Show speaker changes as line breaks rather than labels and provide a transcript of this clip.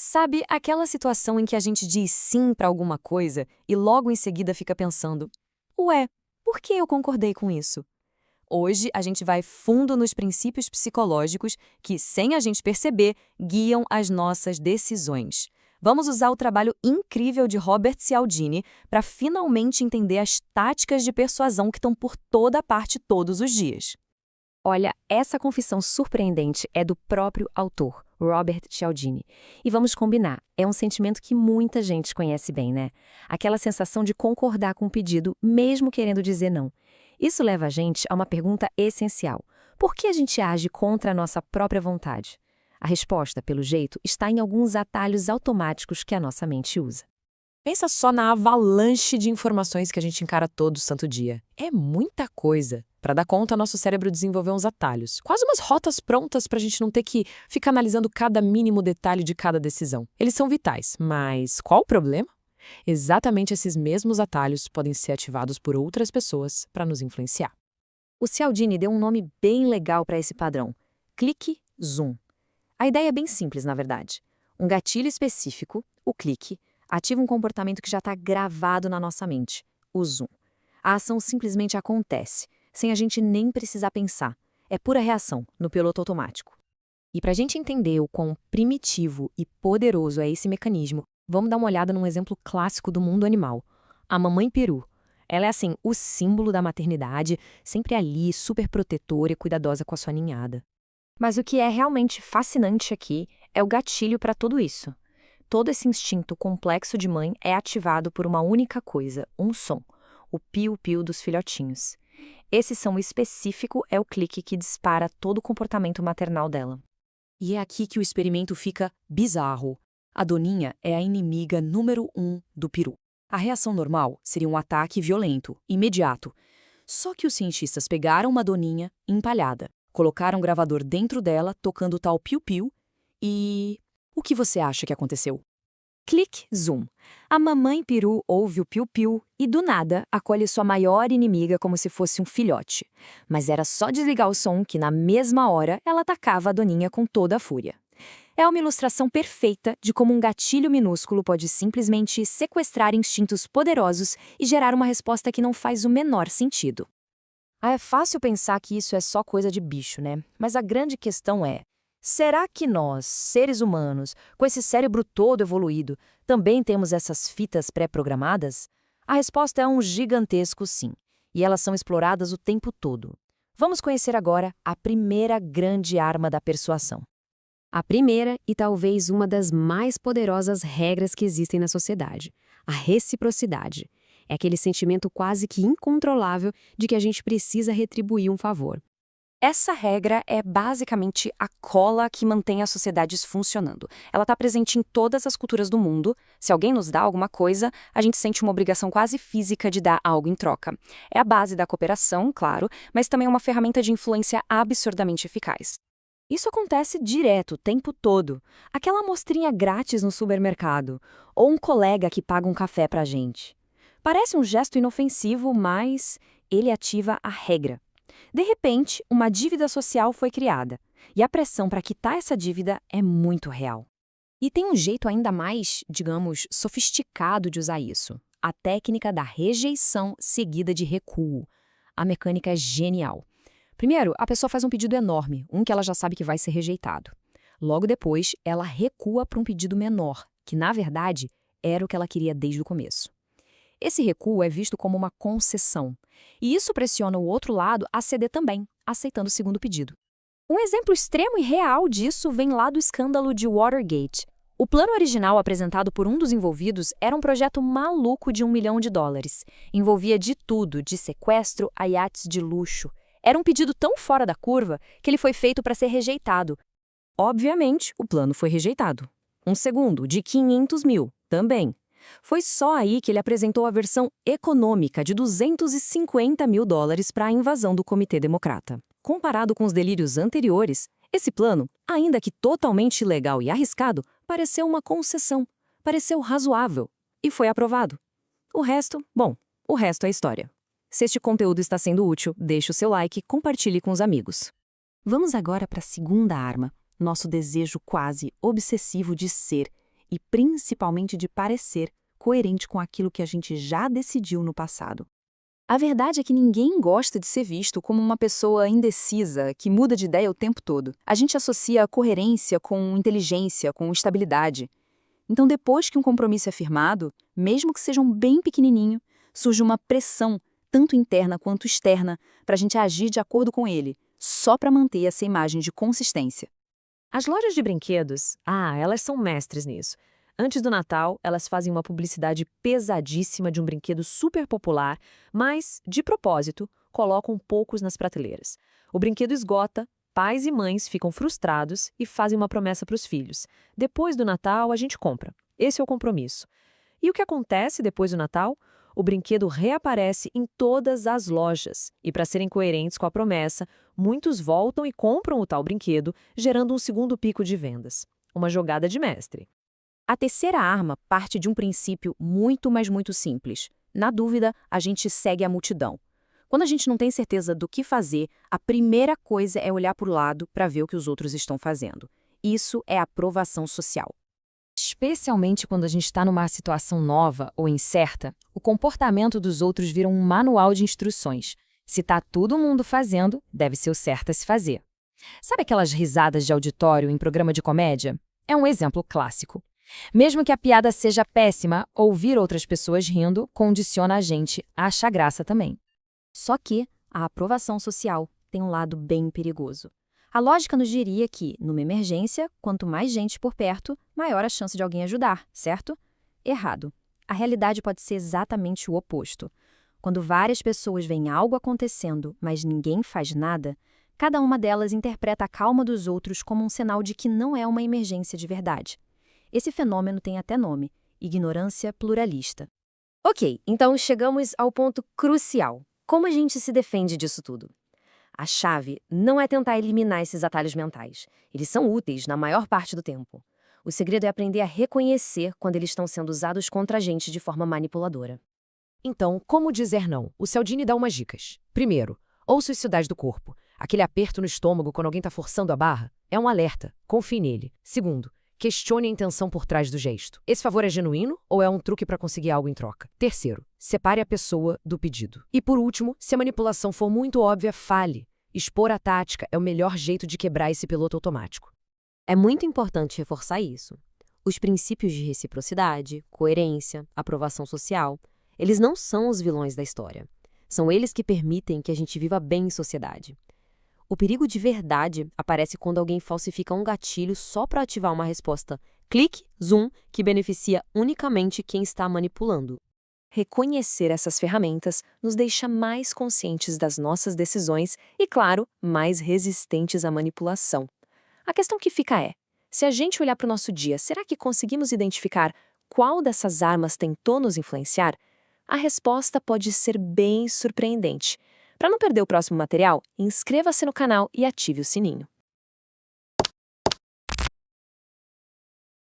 Sabe aquela situação em que a gente diz sim para alguma coisa e logo em seguida fica pensando: ué, por que eu concordei com isso? Hoje a gente vai fundo nos princípios psicológicos que, sem a gente perceber, guiam as nossas decisões. Vamos usar o trabalho incrível de Robert Cialdini para finalmente entender as táticas de persuasão que estão por toda parte todos os dias.
Olha, essa confissão surpreendente é do próprio autor, Robert Cialdini. E vamos combinar, é um sentimento que muita gente conhece bem, né? Aquela sensação de concordar com o pedido, mesmo querendo dizer não. Isso leva a gente a uma pergunta essencial. Por que a gente age contra a nossa própria vontade? A resposta, pelo jeito, está em alguns atalhos automáticos que a nossa mente usa.
Pensa só na avalanche de informações que a gente encara todo santo dia. É muita coisa. Para dar conta, nosso cérebro desenvolveu uns atalhos, quase umas rotas prontas para a gente não ter que ficar analisando cada mínimo detalhe de cada decisão. Eles são vitais, mas qual o problema? Exatamente esses mesmos atalhos podem ser ativados por outras pessoas para nos influenciar.
O Cialdini deu um nome bem legal para esse padrão: clique zoom. A ideia é bem simples, na verdade. Um gatilho específico, o clique, ativa um comportamento que já está gravado na nossa mente, o zoom. A ação simplesmente acontece, sem a gente nem precisar pensar. É pura reação, no piloto automático. E para a gente entender o quão primitivo e poderoso é esse mecanismo, vamos dar uma olhada num exemplo clássico do mundo animal: a mamãe peru. Ela é, assim, o símbolo da maternidade, sempre ali, super protetora e cuidadosa com a sua ninhada. Mas o que é realmente fascinante aqui é o gatilho para tudo isso. Todo esse instinto complexo de mãe é ativado por uma única coisa, um som: o piu-piu dos filhotinhos. Esse som específico é o clique que dispara todo o comportamento maternal dela.
E é aqui que o experimento fica bizarro. A doninha é a inimiga número 1 do peru. A reação normal seria um ataque violento, imediato. Só que os cientistas pegaram uma doninha empalhada, colocaram um gravador dentro dela, tocando o tal piu-piu, e... o que você acha que aconteceu?
Clique zoom. A mamãe peru ouve o piu-piu e, do nada, acolhe sua maior inimiga como se fosse um filhote. Mas era só desligar o som que, na mesma hora, ela atacava a doninha com toda a fúria. É uma ilustração perfeita de como um gatilho minúsculo pode simplesmente sequestrar instintos poderosos e gerar uma resposta que não faz o menor sentido. É fácil pensar que isso é só coisa de bicho, né? Mas a grande questão é: será que nós, seres humanos, com esse cérebro todo evoluído, também temos essas fitas pré-programadas? A resposta é um gigantesco sim, e elas são exploradas o tempo todo. Vamos conhecer agora a primeira grande arma da persuasão. A primeira e talvez uma das mais poderosas regras que existem na sociedade: a reciprocidade. É aquele sentimento quase que incontrolável de que a gente precisa retribuir um favor.
Essa regra é basicamente a cola que mantém as sociedades funcionando. Ela está presente em todas as culturas do mundo. Se alguém nos dá alguma coisa, a gente sente uma obrigação quase física de dar algo em troca. É a base da cooperação, claro, mas também é uma ferramenta de influência absurdamente eficaz. Isso acontece direto, o tempo todo. Aquela amostrinha grátis no supermercado, ou um colega que paga um café pra gente. Parece um gesto inofensivo, mas ele ativa a regra. De repente, uma dívida social foi criada, e a pressão para quitar essa dívida é muito real. E tem um jeito ainda mais, digamos, sofisticado de usar isso: a técnica da rejeição seguida de recuo. A mecânica é genial. Primeiro, a pessoa faz um pedido enorme, um que ela já sabe que vai ser rejeitado. Logo depois, ela recua para um pedido menor, que na verdade era o que ela queria desde o começo. Esse recuo é visto como uma concessão, e isso pressiona o outro lado a ceder também, aceitando o segundo pedido. Um exemplo extremo e real disso vem lá do escândalo de Watergate. O plano original apresentado por um dos envolvidos era um projeto maluco de $1 milhão. Envolvia de tudo, de sequestro a iates de luxo. Era um pedido tão fora da curva que ele foi feito para ser rejeitado. Obviamente, o plano foi rejeitado. Um segundo, de 500 mil, também. Foi só aí que ele apresentou a versão econômica de $250 mil para a invasão do Comitê Democrata. Comparado com os delírios anteriores, esse plano, ainda que totalmente ilegal e arriscado, pareceu uma concessão, pareceu razoável e foi aprovado. O resto é história. Se este conteúdo está sendo útil, deixe o seu like e compartilhe com os amigos. Vamos agora para a segunda arma, nosso desejo quase obsessivo de ser
e principalmente de parecer coerente com aquilo que a gente já decidiu no passado.
A verdade é que ninguém gosta de ser visto como uma pessoa indecisa, que muda de ideia o tempo todo. A gente associa a coerência com inteligência, com estabilidade. Então, depois que um compromisso é firmado, mesmo que seja um bem pequenininho, surge uma pressão, tanto interna quanto externa, para a gente agir de acordo com ele, só para manter essa imagem de consistência.
As lojas de brinquedos, elas são mestres nisso. Antes do Natal, elas fazem uma publicidade pesadíssima de um brinquedo super popular, mas, de propósito, colocam poucos nas prateleiras. O brinquedo esgota, pais e mães ficam frustrados e fazem uma promessa para os filhos. Depois do Natal, a gente compra. Esse é o compromisso. E o que acontece depois do Natal? O brinquedo reaparece em todas as lojas. E para serem coerentes com a promessa, muitos voltam e compram o tal brinquedo, gerando um segundo pico de vendas. Uma jogada de mestre.
A terceira arma parte de um princípio muito, mas muito simples. Na dúvida, a gente segue a multidão. Quando a gente não tem certeza do que fazer, a primeira coisa é olhar para o lado para ver o que os outros estão fazendo. Isso é aprovação social.
Especialmente quando a gente está numa situação nova ou incerta, o comportamento dos outros vira um manual de instruções. Se está todo mundo fazendo, deve ser o certo a se fazer. Sabe aquelas risadas de auditório em programa de comédia? É um exemplo clássico. Mesmo que a piada seja péssima, ouvir outras pessoas rindo condiciona a gente a achar graça também.
Só que a aprovação social tem um lado bem perigoso. A lógica nos diria que, numa emergência, quanto mais gente por perto, maior a chance de alguém ajudar, certo? Errado. A realidade pode ser exatamente o oposto. Quando várias pessoas veem algo acontecendo, mas ninguém faz nada, cada uma delas interpreta a calma dos outros como um sinal de que não é uma emergência de verdade. Esse fenômeno tem até nome: ignorância pluralista. Ok, então chegamos ao ponto crucial. Como a gente se defende disso tudo? A chave não é tentar eliminar esses atalhos mentais. Eles são úteis na maior parte do tempo. O segredo é aprender a reconhecer quando eles estão sendo usados contra a gente de forma manipuladora.
Então, como dizer não? O Cialdini dá umas dicas. Primeiro, ouça os sinais do corpo. Aquele aperto no estômago quando alguém está forçando a barra é um alerta. Confie nele. Segundo, questione a intenção por trás do gesto. Esse favor é genuíno ou é um truque para conseguir algo em troca? Terceiro, separe a pessoa do pedido. E por último, se a manipulação for muito óbvia, fale. Expor a tática é o melhor jeito de quebrar esse piloto automático.
É muito importante reforçar isso. Os princípios de reciprocidade, coerência, aprovação social, eles não são os vilões da história. São eles que permitem que a gente viva bem em sociedade. O perigo de verdade aparece quando alguém falsifica um gatilho só para ativar uma resposta clique, zoom, que beneficia unicamente quem está manipulando. Reconhecer essas ferramentas nos deixa mais conscientes das nossas decisões e, claro, mais resistentes à manipulação. A questão que fica é, se a gente olhar para o nosso dia, será que conseguimos identificar qual dessas armas tentou nos influenciar? A resposta pode ser bem surpreendente. Para não perder o próximo material, inscreva-se no canal e ative o sininho.